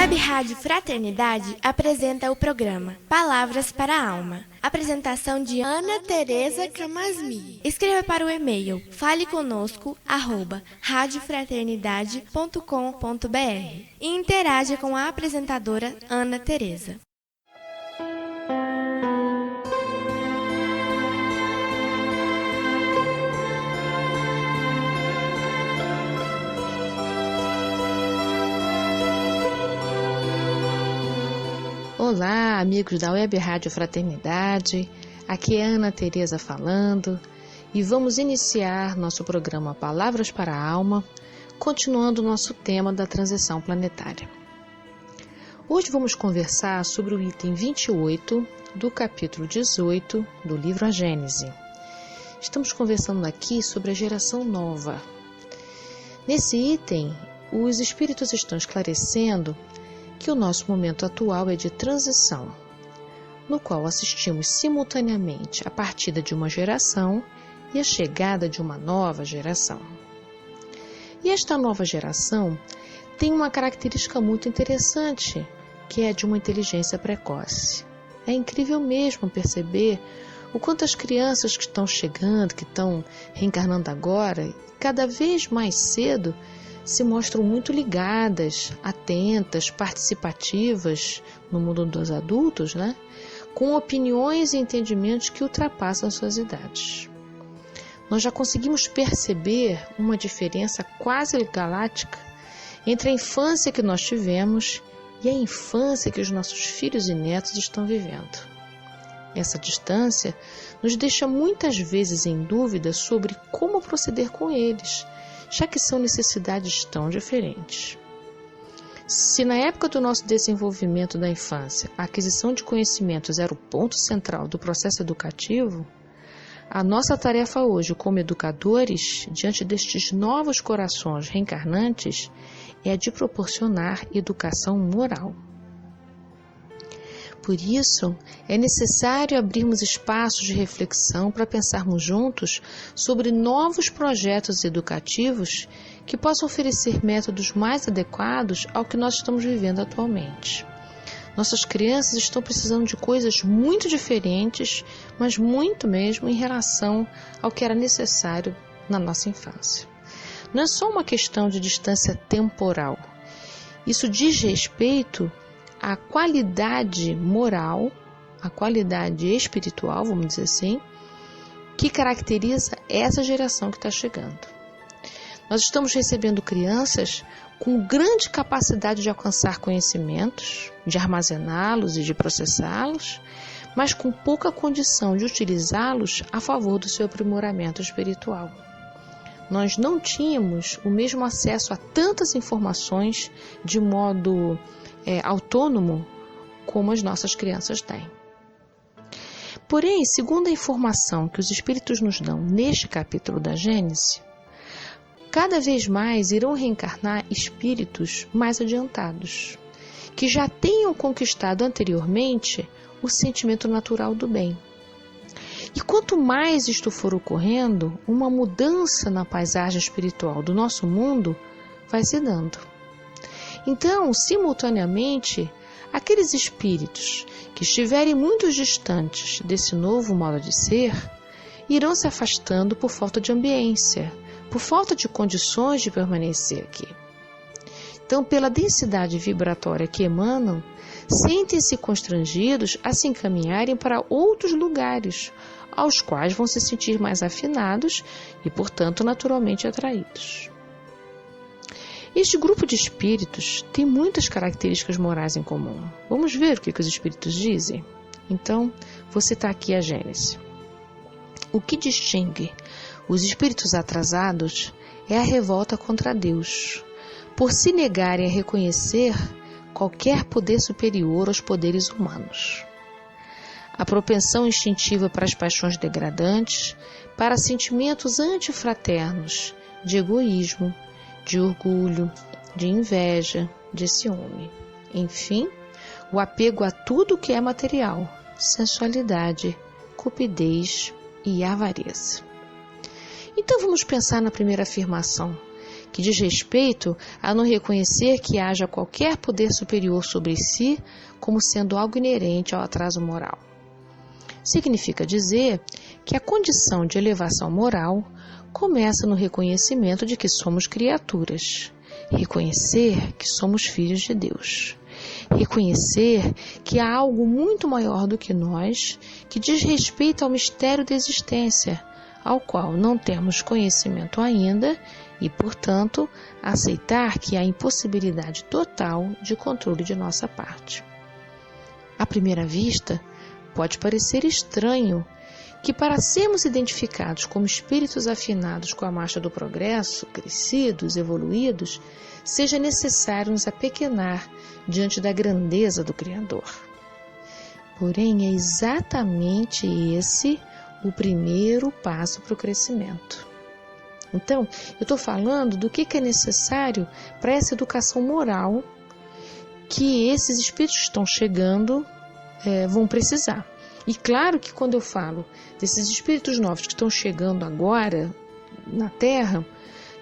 Web Rádio Fraternidade apresenta o programa Palavras para a Alma. Apresentação de Ana Tereza Camasmi. Escreva para o e-mail faleconosco@radiofraternidade.com.br e interaja com a apresentadora Ana Tereza. Olá, amigos da Web Rádio Fraternidade, aqui é Ana Tereza falando e vamos iniciar nosso programa Palavras para a Alma, continuando o nosso tema da transição planetária. Hoje vamos conversar sobre o item 28 do capítulo 18 do livro A Gênese. Estamos conversando aqui sobre a geração nova. Nesse item, os espíritos estão esclarecendo que o nosso momento atual é de transição, no qual assistimos simultaneamente a partida de uma geração e a chegada de uma nova geração. E esta nova geração tem uma característica muito interessante, que é de uma inteligência precoce. É incrível mesmo perceber o quanto as crianças que estão chegando, que estão reencarnando agora, cada vez mais cedo, se mostram muito ligadas, atentas, participativas no mundo dos adultos, com opiniões e entendimentos que ultrapassam suas idades. Nós já conseguimos perceber uma diferença quase galáctica entre a infância que nós tivemos e a infância que os nossos filhos e netos estão vivendo. Essa distância nos deixa muitas vezes em dúvida sobre como proceder com eles, já que são necessidades tão diferentes. Se na época do nosso desenvolvimento da infância a aquisição de conhecimentos era o ponto central do processo educativo, a nossa tarefa hoje como educadores, diante destes novos corações reencarnantes, é a de proporcionar educação moral. Por isso, é necessário abrirmos espaços de reflexão para pensarmos juntos sobre novos projetos educativos que possam oferecer métodos mais adequados ao que nós estamos vivendo atualmente. Nossas crianças estão precisando de coisas muito diferentes, mas muito mesmo em relação ao que era necessário na nossa infância. Não é só uma questão de distância temporal. Isso diz respeito a qualidade moral, a qualidade espiritual, vamos dizer assim, que caracteriza essa geração que está chegando. Nós estamos recebendo crianças com grande capacidade de alcançar conhecimentos, de armazená-los e de processá-los, mas com pouca condição de utilizá-los a favor do seu aprimoramento espiritual. Nós não tínhamos o mesmo acesso a tantas informações de modo autônomo como as nossas crianças têm. Porém, segundo a informação que os espíritos nos dão neste capítulo da Gênese, cada vez mais irão reencarnar espíritos mais adiantados, que já tenham conquistado anteriormente o sentimento natural do bem. E quanto mais isto for ocorrendo, uma mudança na paisagem espiritual do nosso mundo vai se dando. Então, simultaneamente, aqueles espíritos que estiverem muito distantes desse novo modo de ser, irão se afastando por falta de ambiência, por falta de condições de permanecer aqui. Então, pela densidade vibratória que emanam, sentem-se constrangidos a se encaminharem para outros lugares, aos quais vão se sentir mais afinados e, portanto, naturalmente atraídos. Este grupo de espíritos tem muitas características morais em comum. Vamos ver o que os espíritos dizem? Então, vou citar aqui a Gênese. O que distingue os espíritos atrasados é a revolta contra Deus, por se negarem a reconhecer qualquer poder superior aos poderes humanos. A propensão instintiva para as paixões degradantes, para sentimentos antifraternos, de egoísmo, de orgulho, de inveja, de ciúme. Enfim, o apego a tudo que é material, sensualidade, cupidez e avareza. Então vamos pensar na primeira afirmação, que diz respeito a não reconhecer que haja qualquer poder superior sobre si como sendo algo inerente ao atraso moral. Significa dizer que a condição de elevação moral começa no reconhecimento de que somos criaturas, reconhecer que somos filhos de Deus, reconhecer que há algo muito maior do que nós, que diz respeito ao mistério da existência, ao qual não temos conhecimento ainda e, portanto, aceitar que há impossibilidade total de controle de nossa parte. À primeira vista, pode parecer estranho que, para sermos identificados como espíritos afinados com a marcha do progresso, crescidos, evoluídos, seja necessário nos apequenar diante da grandeza do Criador. Porém, é exatamente esse o primeiro passo para o crescimento. Então, eu estou falando do que é necessário para essa educação moral que esses espíritos que estão chegando vão precisar. E claro que quando eu falo desses espíritos novos que estão chegando agora na Terra,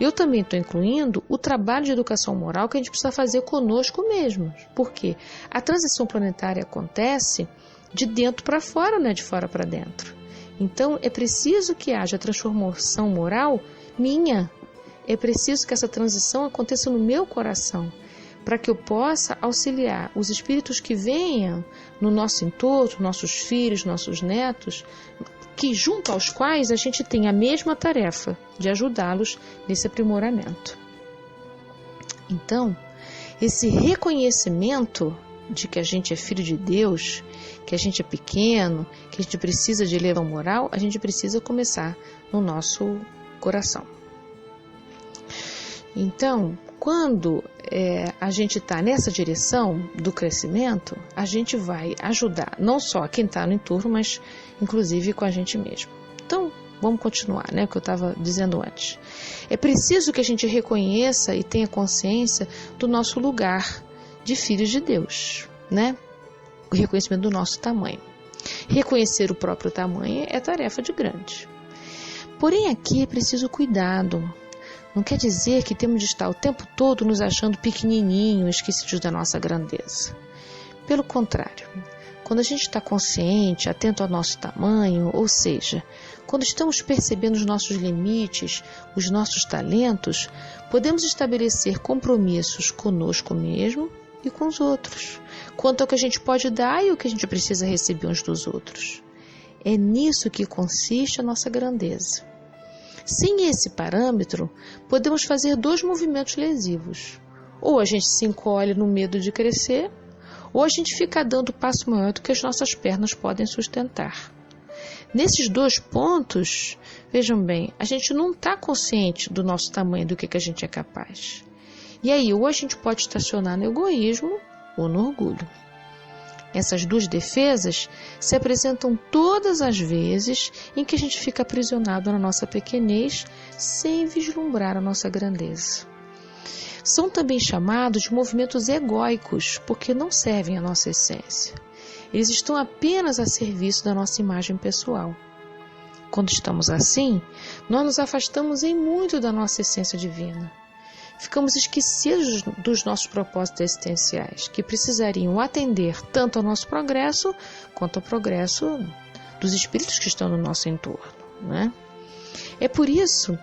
eu também estou incluindo o trabalho de educação moral que a gente precisa fazer conosco mesmos. Porque a transição planetária acontece de dentro para fora, não é de fora para dentro. Então, é preciso que haja transformação moral minha. É preciso que essa transição aconteça no meu coração, para que eu possa auxiliar os espíritos que venham no nosso entorno, nossos filhos, nossos netos, que junto aos quais a gente tem a mesma tarefa de ajudá-los nesse aprimoramento. Então, esse reconhecimento de que a gente é filho de Deus, que a gente é pequeno, que a gente precisa de elevação moral, a gente precisa começar no nosso coração. Então, quando a gente está nessa direção do crescimento, a gente vai ajudar não só quem está no entorno, mas inclusive com a gente mesmo. Então, vamos continuar, o que eu estava dizendo antes. É preciso que a gente reconheça e tenha consciência do nosso lugar de filhos de Deus, O reconhecimento do nosso tamanho. Reconhecer o próprio tamanho é tarefa de grande. Porém, aqui é preciso cuidado. Não quer dizer que temos de estar o tempo todo nos achando pequenininhos, esquecidos da nossa grandeza. Pelo contrário, quando a gente está consciente, atento ao nosso tamanho, ou seja, quando estamos percebendo os nossos limites, os nossos talentos, podemos estabelecer compromissos conosco mesmo e com os outros, quanto ao que a gente pode dar e o que a gente precisa receber uns dos outros. É nisso que consiste a nossa grandeza. Sem esse parâmetro, podemos fazer dois movimentos lesivos. Ou a gente se encolhe no medo de crescer, ou a gente fica dando passo maior do que as nossas pernas podem sustentar. Nesses dois pontos, vejam bem, a gente não está consciente do nosso tamanho, do que a gente é capaz. E aí, ou a gente pode estacionar no egoísmo ou no orgulho. Essas duas defesas se apresentam todas as vezes em que a gente fica aprisionado na nossa pequenez sem vislumbrar a nossa grandeza. São também chamados de movimentos egóicos, porque não servem à nossa essência. Eles estão apenas a serviço da nossa imagem pessoal. Quando estamos assim, nós nos afastamos em muito da nossa essência divina. Ficamos esquecidos dos nossos propósitos existenciais, que precisariam atender tanto ao nosso progresso, quanto ao progresso dos espíritos que estão no nosso entorno, É por isso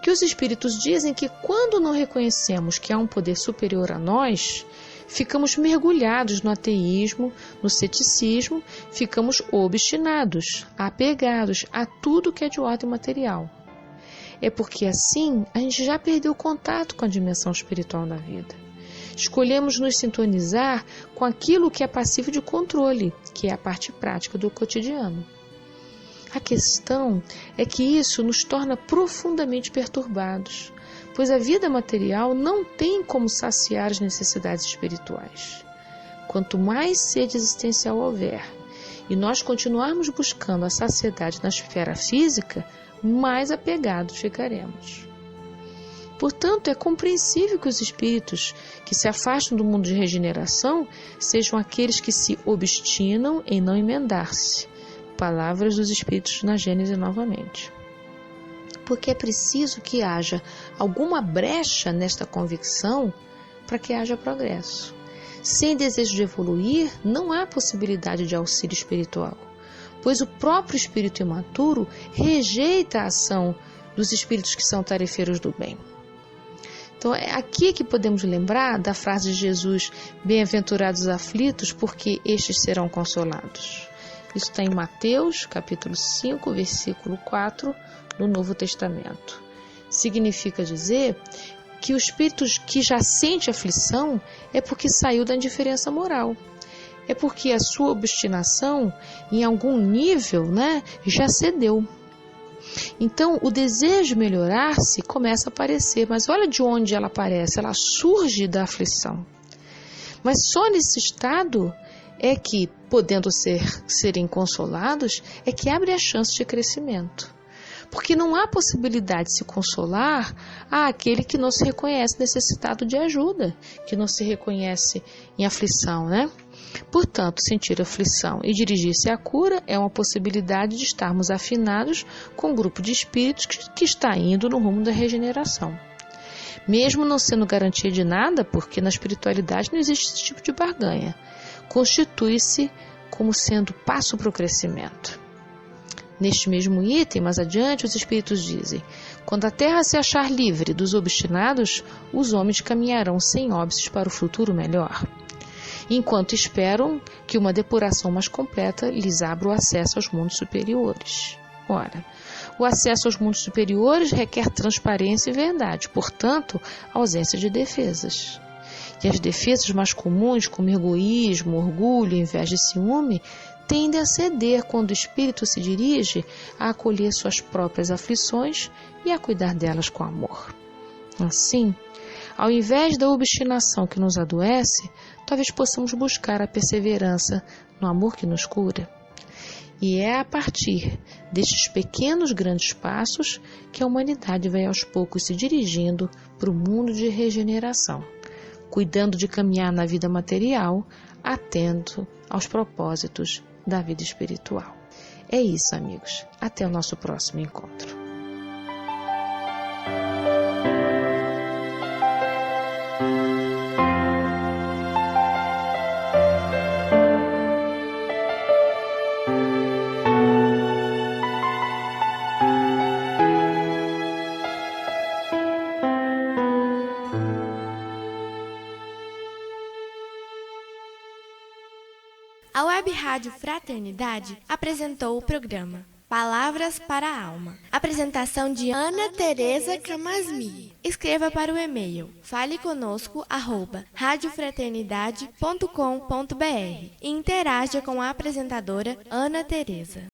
que os espíritos dizem que quando não reconhecemos que há um poder superior a nós, ficamos mergulhados no ateísmo, no ceticismo, ficamos obstinados, apegados a tudo que é de ordem material. É porque assim a gente já perdeu o contato com a dimensão espiritual da vida. Escolhemos nos sintonizar com aquilo que é passivo de controle, que é a parte prática do cotidiano. A questão é que isso nos torna profundamente perturbados, pois a vida material não tem como saciar as necessidades espirituais. Quanto mais sede existencial houver, e nós continuarmos buscando a saciedade na esfera física, mais apegados ficaremos. Portanto, é compreensível que os espíritos que se afastam do mundo de regeneração sejam aqueles que se obstinam em não emendar-se. Palavras dos espíritos na Gênese novamente. porque é preciso que haja alguma brecha nesta convicção para que haja progresso. Sem desejo de evoluir, não há possibilidade de auxílio espiritual, pois o próprio espírito imaturo rejeita a ação dos espíritos que são tarefeiros do bem. Então, é aqui que podemos lembrar da frase de Jesus: bem-aventurados os aflitos, porque estes serão consolados. Isso está em Mateus, capítulo 5, versículo 4, no Novo Testamento. Significa dizer que o espírito que já sente aflição é porque saiu da indiferença moral. É porque a sua obstinação, em algum nível, já cedeu. Então, o desejo de melhorar-se começa a aparecer, mas olha de onde ela aparece, ela surge da aflição. Mas só nesse estado é que, podendo serem consolados, é que abre a chance de crescimento. Porque não há possibilidade de se consolar àquele que não se reconhece necessitado de ajuda, que não se reconhece em aflição, Portanto, sentir aflição e dirigir-se à cura é uma possibilidade de estarmos afinados com um grupo de espíritos que está indo no rumo da regeneração. Mesmo não sendo garantia de nada, porque na espiritualidade não existe esse tipo de barganha, constitui-se como sendo passo para o crescimento. Neste mesmo item, mais adiante, os espíritos dizem: quando a terra se achar livre dos obstinados, os homens caminharão sem óbices para o futuro melhor, enquanto esperam que uma depuração mais completa lhes abra o acesso aos mundos superiores. Ora, o acesso aos mundos superiores requer transparência e verdade, portanto, ausência de defesas. E as defesas mais comuns, como egoísmo, orgulho, inveja e ciúme, tendem a ceder quando o espírito se dirige a acolher suas próprias aflições e a cuidar delas com amor. Assim, ao invés da obstinação que nos adoece, talvez possamos buscar a perseverança no amor que nos cura. E é a partir destes pequenos grandes passos que a humanidade vai aos poucos se dirigindo para o mundo de regeneração, cuidando de caminhar na vida material, atento aos propósitos da vida espiritual. É isso, amigos. Até o nosso próximo encontro. A Web Rádio Fraternidade apresentou o programa Palavras para a Alma. Apresentação de Ana Tereza Camasmi. Escreva para o e-mail faleconosco@radiofraternidade.com.br e interaja com a apresentadora Ana Tereza.